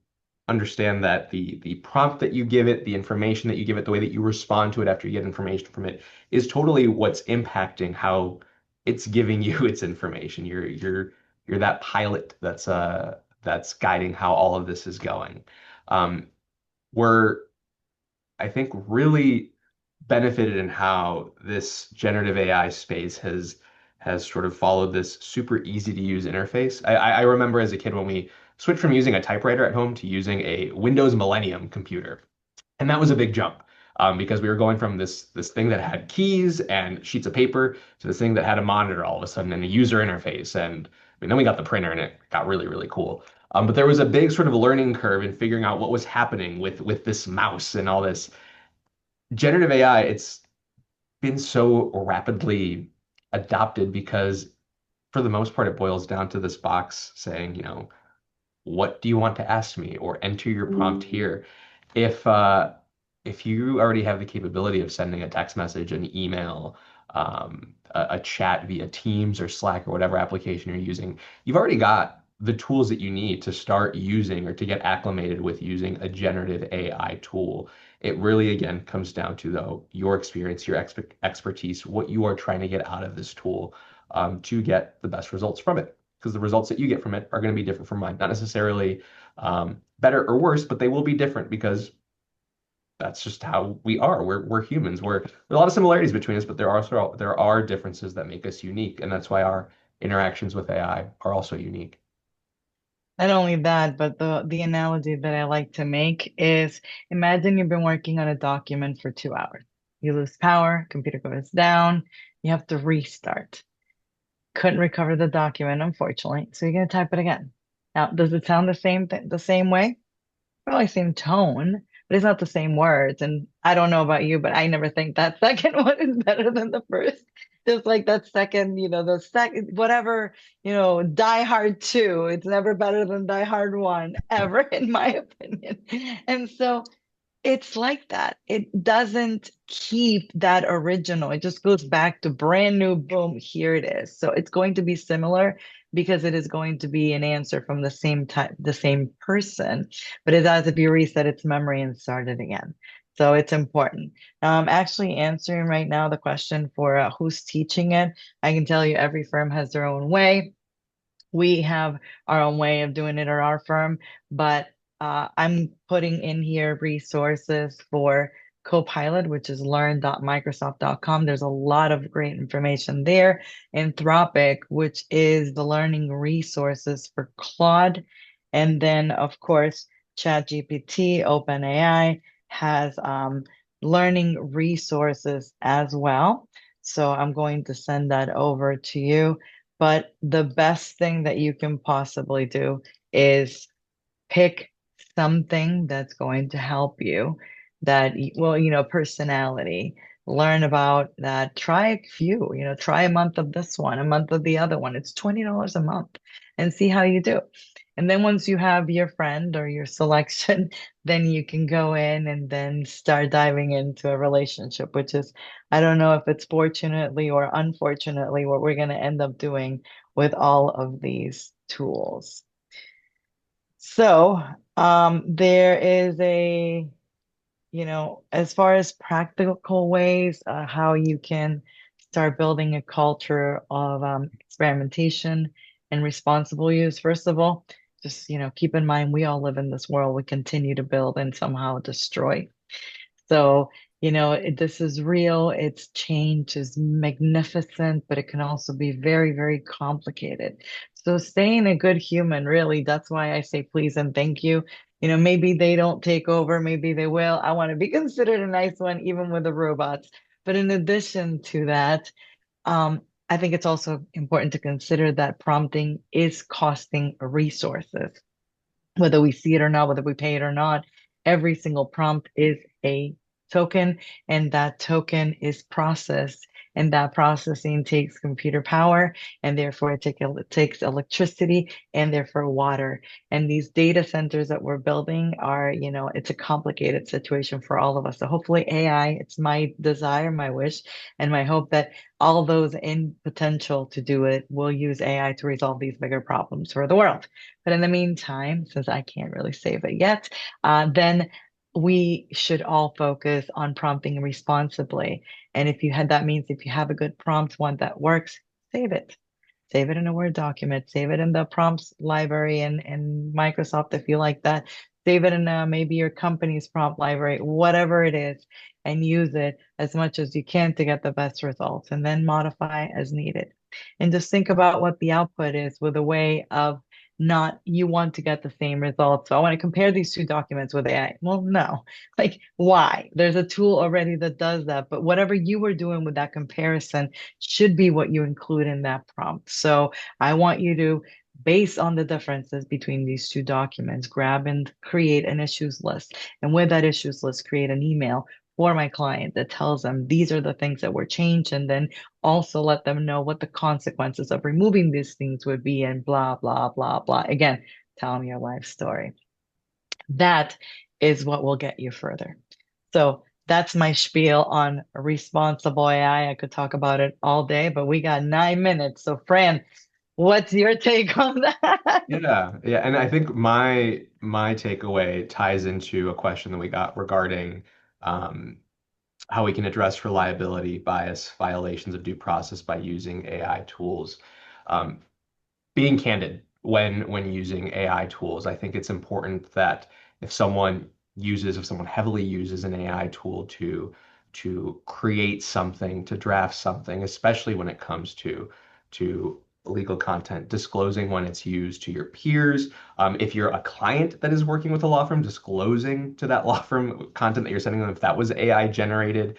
understand that the prompt that you give it, the information that you give it, the way that you respond to it after you get information from it is totally what's impacting how it's giving you its information. You're that pilot that's guiding how all of this is going. We're I think really benefited in how this generative AI space has sort of followed this super easy to use interface. I remember as a kid when we switched from using a typewriter at home to using a Windows Millennium computer. And that was a big jump, because we were going from this thing that had keys and sheets of paper to this thing that had a monitor all of a sudden and a user interface. And then we got the printer and it got really, really cool. But there was a big sort of learning curve in figuring out what was happening with this mouse and all this generative AI. It's been so rapidly adopted because for the most part, it boils down to this box saying, what do you want to ask me? Or enter your prompt here. If if you already have the capability of sending a text message, an email, a chat via Teams or Slack or whatever application you're using, you've already got the tools that you need to start using or to get acclimated with using a generative AI tool. It really, again, comes down to, though, your experience, your expertise, what you are trying to get out of this tool to get the best results from it. Because the results that you get from it are going to be different from mine. Not necessarily better or worse, but they will be different because that's just how we are. We're humans. There are a lot of similarities between us, but there are differences that make us unique, and that's why our interactions with AI are also unique. Not only that, but the analogy that I like to make is imagine you've been working on a document for 2 hours. You lose power, computer goes down, you have to restart. Couldn't recover the document, unfortunately. So you're gonna type it again. Now, does it sound the same way? Probably same tone, but it's not the same words. And I don't know about you, but I never think that second one is better than the first. Just like that second, the second, whatever, Die Hard 2, it's never better than Die Hard 1, ever, in my opinion. And so it's like that. It doesn't keep that original. It just goes back to brand new, boom, here it is. So it's going to be similar because it is going to be an answer from the same type, the same person, but it's as if you reset its memory and started again. So it's important. Now, I'm actually answering right now the question for who's teaching it. I can tell you every firm has their own way. We have our own way of doing it at our firm, but I'm putting in here resources for Copilot, which is learn.microsoft.com. There's a lot of great information there. Anthropic, which is the learning resources for Claude. And then, of course, ChatGPT, OpenAI has learning resources as well. So I'm going to send that over to you. But the best thing that you can possibly do is pick something that's going to help you that, well, personality, learn about that, try a few, try a month of this one, a month of the other one. It's $20 a month and see how you do. And then once you have your friend or your selection, then you can go in and then start diving into a relationship, which is, I don't know if it's fortunately or unfortunately what we're going to end up doing with all of these tools. So, there is as far as practical ways, how you can start building a culture of experimentation and responsible use. First of all, just, keep in mind, we all live in this world. We continue to build and somehow destroy. So, this is real. Its change is magnificent, but it can also be very, very complicated. So staying a good human, really, that's why I say please and thank you. Maybe they don't take over, maybe they will. I want to be considered a nice one, even with the robots. But in addition to that, I think it's also important to consider that prompting is costing resources whether we see it or not, whether we pay it or not, every single prompt is a token, and that token is processed. And that processing takes computer power, and therefore it takes electricity and therefore water. And these data centers that we're building are, it's a complicated situation for all of us. So hopefully AI, it's my desire, my wish, and my hope that all those in potential to do it will use AI to resolve these bigger problems for the world. But in the meantime, since I can't really save it yet, then we should all focus on prompting responsibly. And that means if you have a good prompt, one that works, save it. Save it in a Word document, save it in the prompts library in Microsoft if you like that. Save it in maybe your company's prompt library, whatever it is, and use it as much as you can to get the best results, and then modify as needed. And just think about what the output is with a way of not you want to get the same results. So I want to compare these two documents with AI. Well, no. Like, why? There's a tool already that does that. But whatever you were doing with that comparison should be what you include in that prompt. So I want you to, based on the differences between these two documents, grab and create an issues list. And with that issues list, create an email for my client that tells them these are the things that were changed, and then also let them know what the consequences of removing these things would be, and blah, blah, blah, blah. Again, tell them your life story. That is what will get you further. So that's my spiel on responsible AI. I could talk about it all day, but we got 9 minutes. So, Fran, What's your take on that? Yeah, and I think my takeaway ties into a question that we got regarding um, how we can address reliability bias violations of due process by using AI tools. Um, Being candid when using AI tools, I think it's important that if someone heavily uses an AI tool to create something, to draft something, especially when it comes to legal content, disclosing when it's used to your peers. If you're a client that is working with a law firm, disclosing to that law firm content that you're sending them if that was AI generated.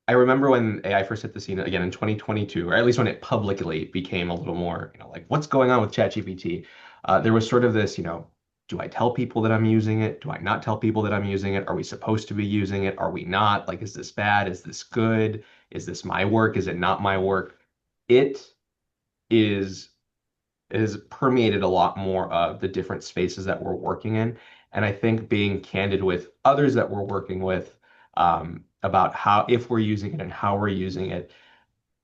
I remember when AI first hit the scene again in 2022, or at least when it publicly became a little more, like what's going on with ChatGPT? There was sort of this, do I tell people that I'm using it? Do I not tell people that I'm using it? Are we supposed to be using it? Are we not? Like, is this bad? Is this good? Is this my work? Is it not my work? It is it has permeated a lot more of the different spaces that we're working in. And I think being candid with others that we're working with about how, if we're using it and how we're using it,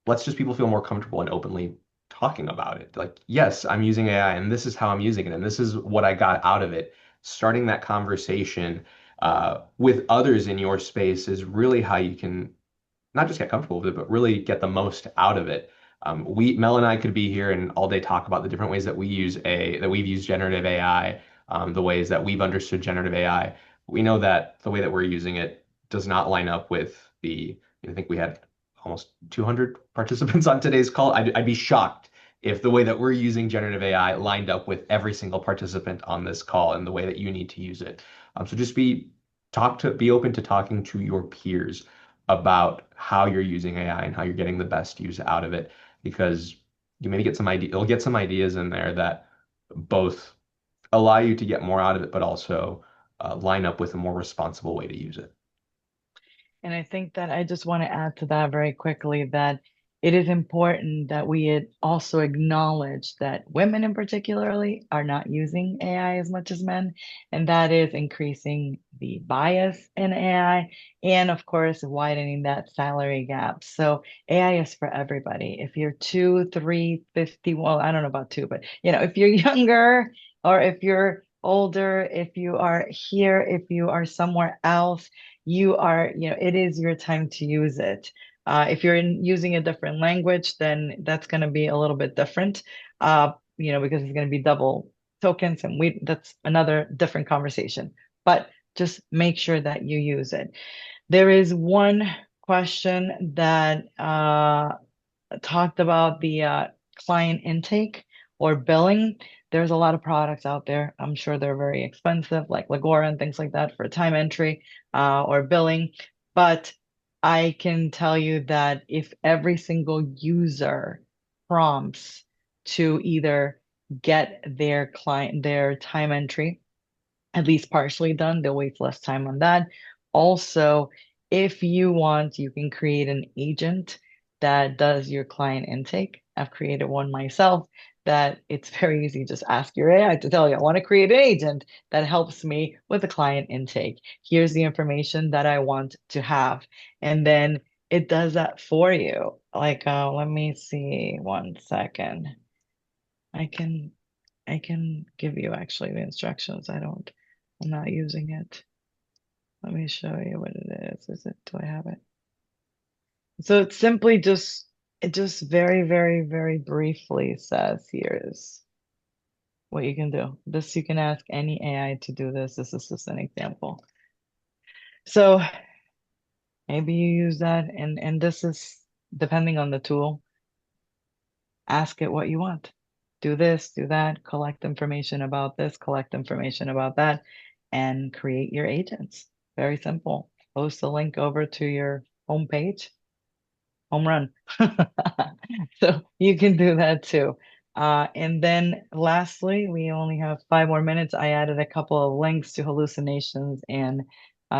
lets just people feel more comfortable and openly talking about it. Like, yes, I'm using AI and this is how I'm using it and this is what I got out of it. Starting that conversation with others in your space is really how you can not just get comfortable with it, but really get the most out of it. Mel and I could be here and all day talk about the different ways that that we've used generative AI, the ways that we've understood generative AI. We know that the way that we're using it does not line up with I think we had almost 200 participants on today's call. I'd be shocked if the way that we're using generative AI lined up with every single participant on this call and the way that you need to use it. So just be open to talking to your peers about how you're using AI and how you're getting the best use out of it because you maybe you'll get some ideas in there that both allow you to get more out of it, but also line up with a more responsible way to use it. And I think that I just want to add to that very quickly that it is important that also acknowledge that women in particularly are not using AI as much as men, and that is increasing the bias in AI and of course widening that salary gap. So AI is for everybody. If you're 2, 3, 50, well, I don't know about 2, but if you're younger or if you're older, if you are here, if you are somewhere else, it is your time to use it. If you're using a different language, then that's going to be a little bit different, because it's going to be double tokens, and that's another different conversation. But just make sure that you use it. There is one question that talked about the client intake or billing. There's a lot of products out there. I'm sure they're very expensive, like Legora and things like that for time entry or billing. But I can tell you that if every single user prompts to either get their time entry at least partially done, they'll waste less time on that. Also, if you want, you can create an agent that does your client intake. I've created one myself that it's very easy. Just ask your AI to tell you, I want to create an agent that helps me with the client intake. Here's the information that I want to have. And then it does that for you. Like, let me see 1 second. I can I can give you actually the instructions. I'm not using it. Let me show you what it is. Do I have it? So it's simply it just very, very, very briefly says here's what you can do. This, you can ask any AI to do this. This is just an example. So maybe you use that, and this is depending on the tool. Ask it what you want. Do this, do that, collect information about this, collect information about that, and create your agents. Very simple. Post the link over to your homepage. Home run. So you can do that too. And then lastly, we only have 5 more minutes. I added a couple of links to hallucinations and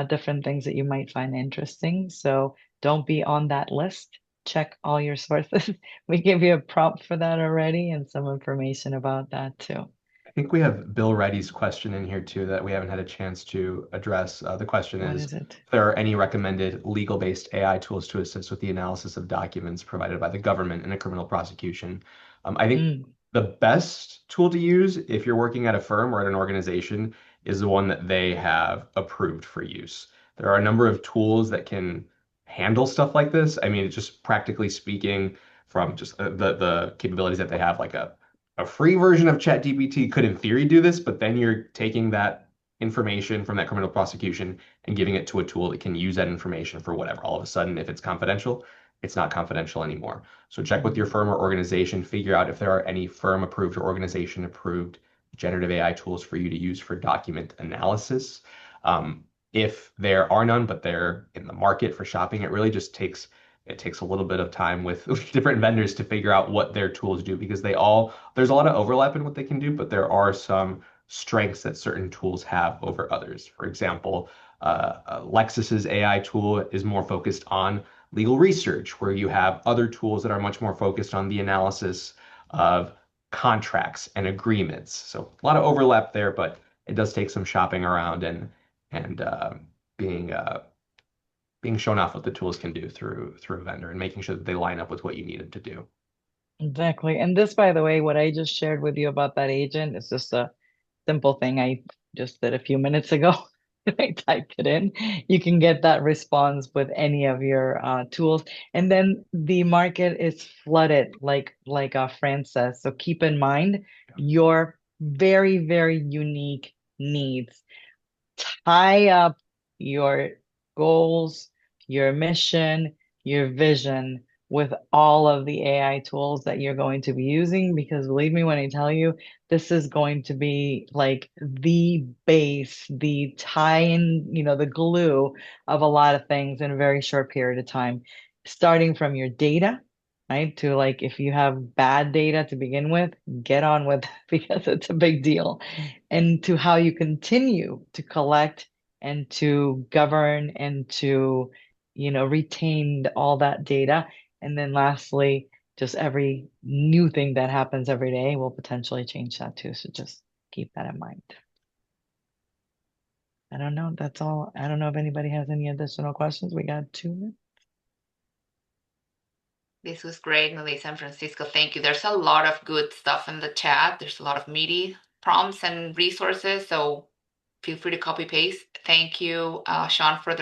different things that you might find interesting. So don't be on that list. Check all your sources. We gave you a prompt for that already and some information about that too. I think we have Bill Reddy's question in here too that we haven't had a chance to address. The question What is is it? if there are any recommended legal-based AI tools to assist with the analysis of documents provided by the government in a criminal prosecution. I think Mm, the best tool to use if you're working at a firm or at an organization is the one that they have approved for use. There are a number of tools that can handle stuff like this. I mean, just practically speaking, from just the capabilities that they have, like a free version of ChatGPT could in theory do this, but then you're taking that information from that criminal prosecution and giving it to a tool that can use that information for whatever. All of a sudden, if it's confidential, it's not confidential anymore. So check with your mm. firm or organization, figure out if there are any firm approved or organization approved generative AI tools for you to use for document analysis. If there are none, but they're in the market for shopping, it takes a little bit of time with different vendors to figure out what their tools do because there's a lot of overlap in what they can do, but there are some strengths that certain tools have over others. For example, Lexis's AI tool is more focused on legal research, where you have other tools that are much more focused on the analysis of contracts and agreements. So a lot of overlap there, but it does take some shopping around and being being shown off what the tools can do through a vendor and making sure that they line up with what you need them to do. Exactly. And this, by the way, what I just shared with you about that agent is just a simple thing I just did a few minutes ago. I typed it in. You can get that response with any of your tools. And then the market is flooded, like Fran says. So keep in mind your very, very unique needs. Tie up your goals, your mission, your vision with all of the AI tools that you're going to be using, because believe me when I tell you, this is going to be like the base, the tie-in, the glue of a lot of things in a very short period of time, starting from your data. Right? To like, if you have bad data to begin with, get on with it because it's a big deal, and to how you continue to collect and to govern and to, retain all that data. And then lastly, just every new thing that happens every day will potentially change that too. So just keep that in mind. I don't know. That's all. I don't know if anybody has any additional questions. We got 2 minutes. This was great, Melissa and Francisco. Thank you. There's a lot of good stuff in the chat. There's a lot of meaty prompts and resources. So feel free to copy paste. Thank you, Sean, for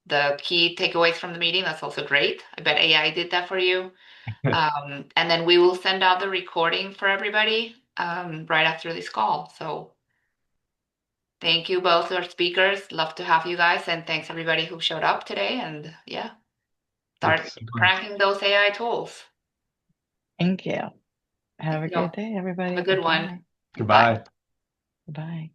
the key takeaways from the meeting. That's also great. I bet AI did that for you. And then we will send out the recording for everybody right after this call. So thank you both our speakers. Love to have you guys. And thanks everybody who showed up today. And yeah, Thank you start so much. cracking those AI tools. Thank you. Have Thank a you. great day, Have a everybody. good one. Bye-bye. Bye. Goodbye. Bye.